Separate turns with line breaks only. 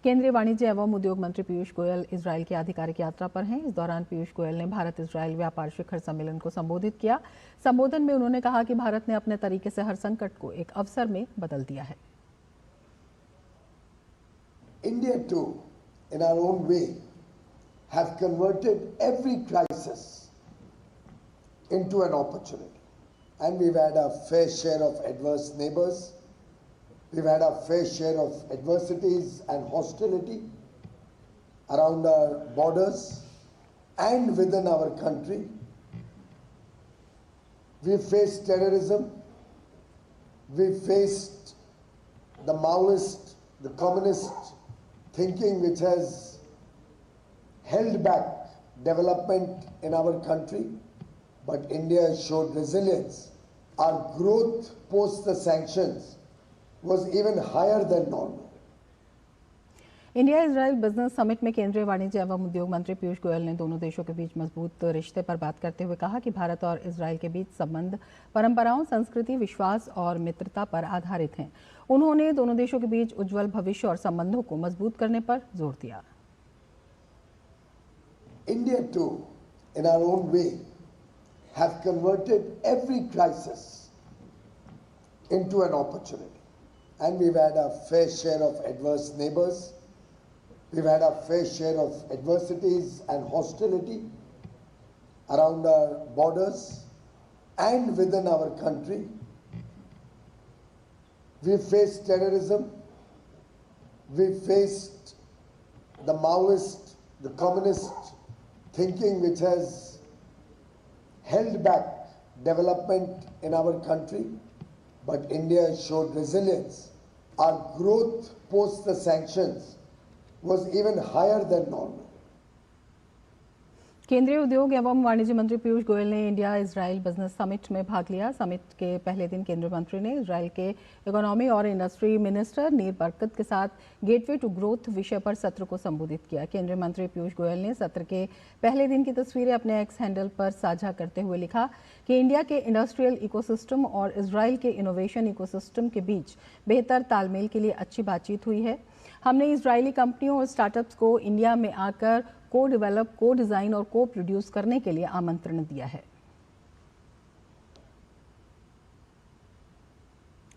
केंद्रीय वाणिज्य एवं उद्योग मंत्री पीयूष गोयल इजरायल की आधिकारिक यात्रा पर हैं। इस दौरान पीयूष गोयल ने भारत इजरायल व्यापार शिखर सम्मेलन को संबोधित किया। संबोधन में उन्होंने कहा कि भारत ने अपने तरीके से हर संकट को एक अवसर में बदल दिया है।
India too, in our own way, have converted every crisis into an opportunity. And we've had a fair share of adverse neighbors. We've had a fair share of adversities and hostility around our borders and within our country. We've faced terrorism. We've faced the Maoist, the communist thinking which has held back development in our country. But India showed resilience. Our growth post the sanctions was even higher than normal.
India Israel business summit में केंद्रीय वाणिज्य एवं उद्योग मंत्री पीयूष गोयल ने दोनों देशों के बीच मजबूत रिश्ते पर बात करते हुए कहा कि भारत और इजरायल के बीच संबंध परंपराओं, संस्कृति, विश्वास और मित्रता पर आधारित हैं। उन्होंने दोनों देशों के बीच उज्जवल भविष्य और संबंधों को मजबूत करने पर जोर दिया।
India too, in our own way, have converted every crisis into an opportunity. And we've had a fair share of adverse neighbors. We've had a fair share of adversities and hostility around our borders and within our country. We've faced terrorism. We've faced the Maoist, the communist thinking which has held back development in our country. But India showed resilience. Our growth post the sanctions was even higher than normal.
केंद्रीय उद्योग एवं वाणिज्य मंत्री पीयूष गोयल ने India Israel business summit में भाग लिया। Summit के पहले दिन केंद्रीय मंत्री ने इजरायल के इकोनॉमी और इंडस्ट्री मिनिस्टर नीर बरकत के साथ गेटवे टू ग्रोथ विषय पर सत्र को संबोधित किया। केंद्रीय मंत्री पीयूष गोयल ने सत्र के पहले दिन की तस्वीरें अपने एक्स हैंडल पर साझा करते हुए लिखा कि इंडिया के इंडस्ट्रियल इकोसिस्टम और इजरायल के इनोवेशन इकोसिस्टम के बीच बेहतर तालमेल के लिए अच्छी बातचीत हुई है। हमने इजरायली कंपनियों और स्टार्टअप्स को इंडिया में आकर को डेवलप, को डिज़ाइन और को प्रोड्यूस करने के लिए आमंत्रण दिया है।